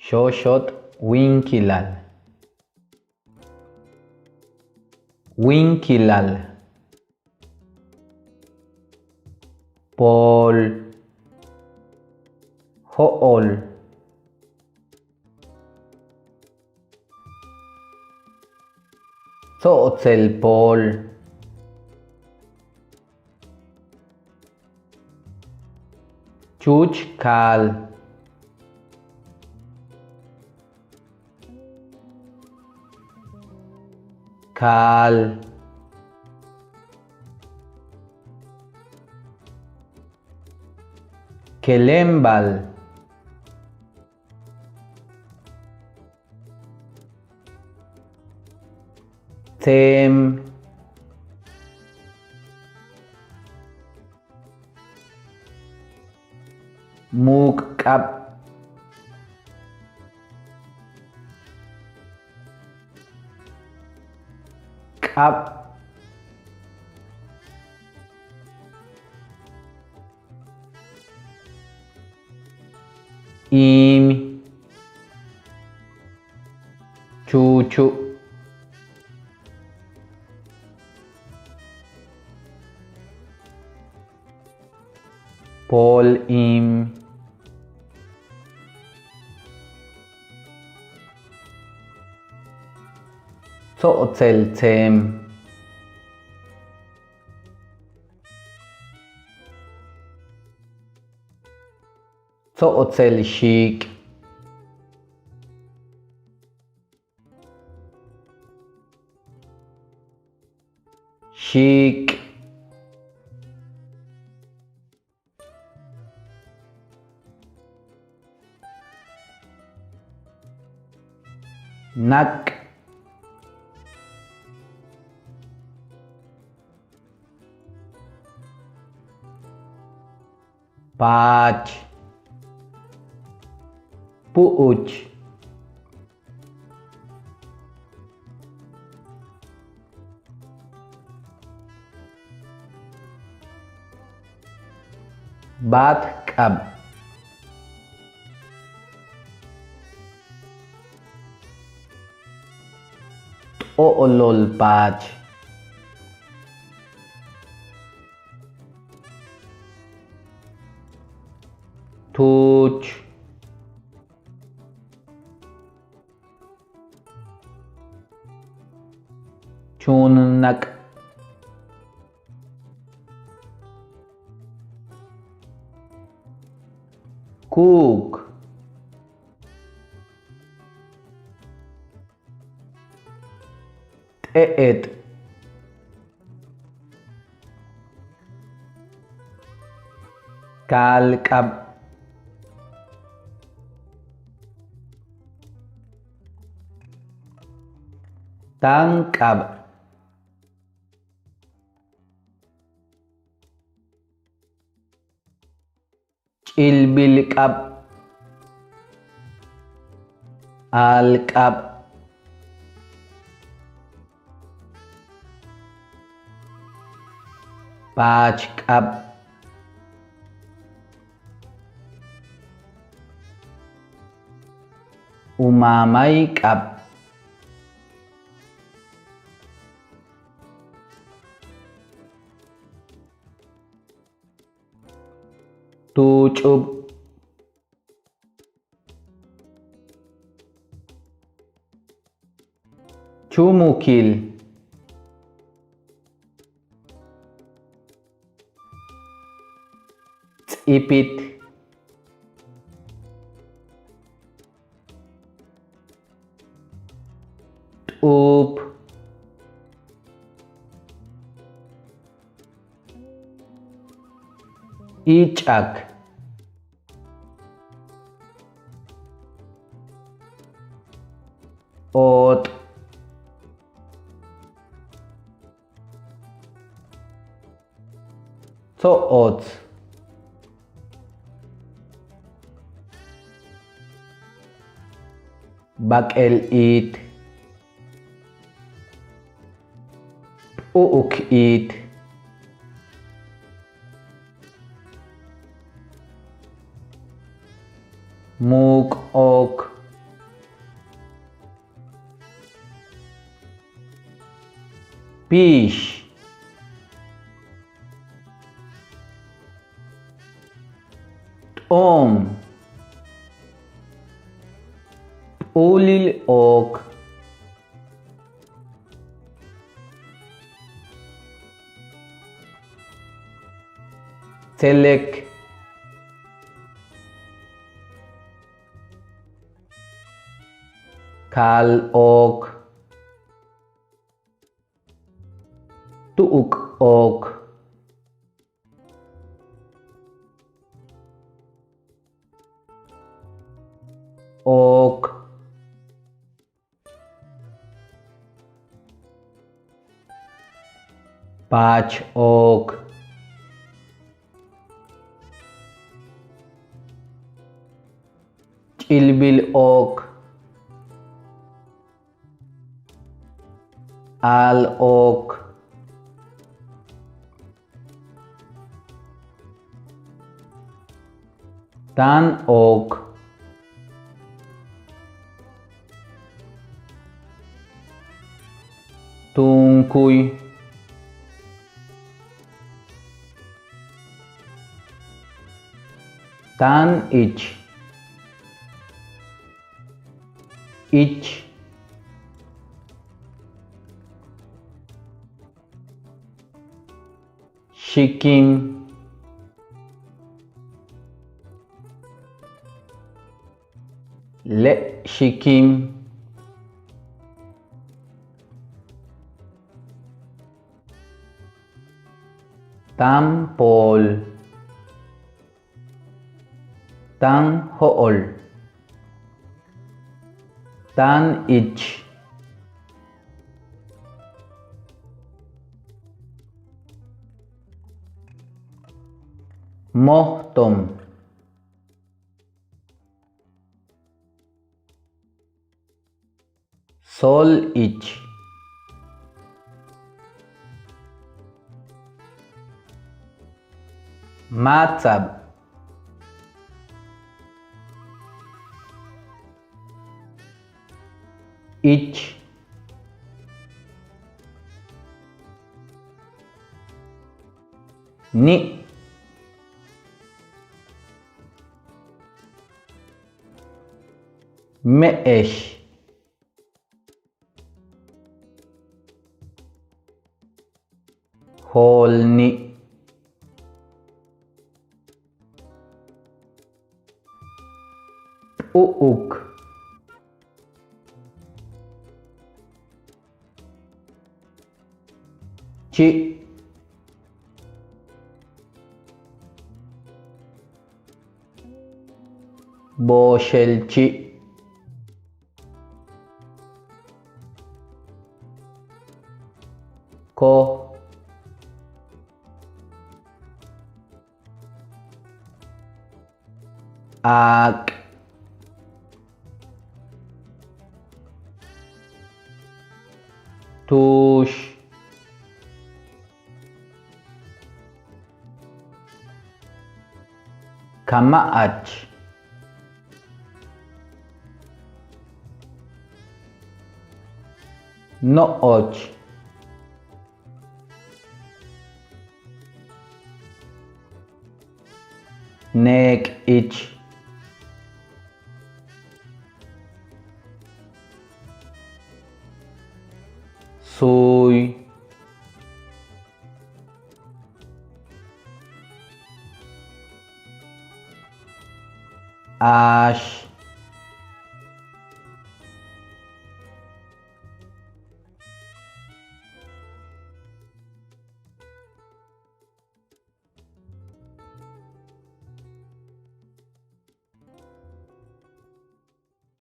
ሾሾጥ ዊንክ ይላል። ዊንክ ይላል። ፖል ሆኦል ሶኦትሴል ፖል ቹች ካል ካል ኬሌምባል ቴም ሙቅ ቀብ ቀብ ኢሚ ቹቹ ፖል ኢም ሶኦትሴል ቴም ሶኦትሴል ሺቅ ሺቅ ነቅ ፓች ፑኡች ባት ቀብ ጦኦሎል ፓች ቱች ቹንነቅ ኩክ ጤኤጥ ካልቀብ ታንቀብ ጭልቢልቀብ አልቀብ ፓችቀብ ኡማማይ ቀብ ቱጩብ ቹሙኪል ፂጲት ጡብ ኢጫክ ኦጥ ሶኦት ባቄልኢት ኡኡክኢት ሙቅ ኦክ pish, om, ulil ok, telek, kal ok, tuuk ok, ok, pach ok, chilbil ok, al ok, tan ok, tungkuy, tan ich, ich, shikim, le shikim, tampol, tan hool, tan ich, mohtom, sol ich, matzab, ich, ni, meesh, holni, uuk, chi, boshelchi, ko, ak, tush, kamaach, nooch, nek ich, suy, ash,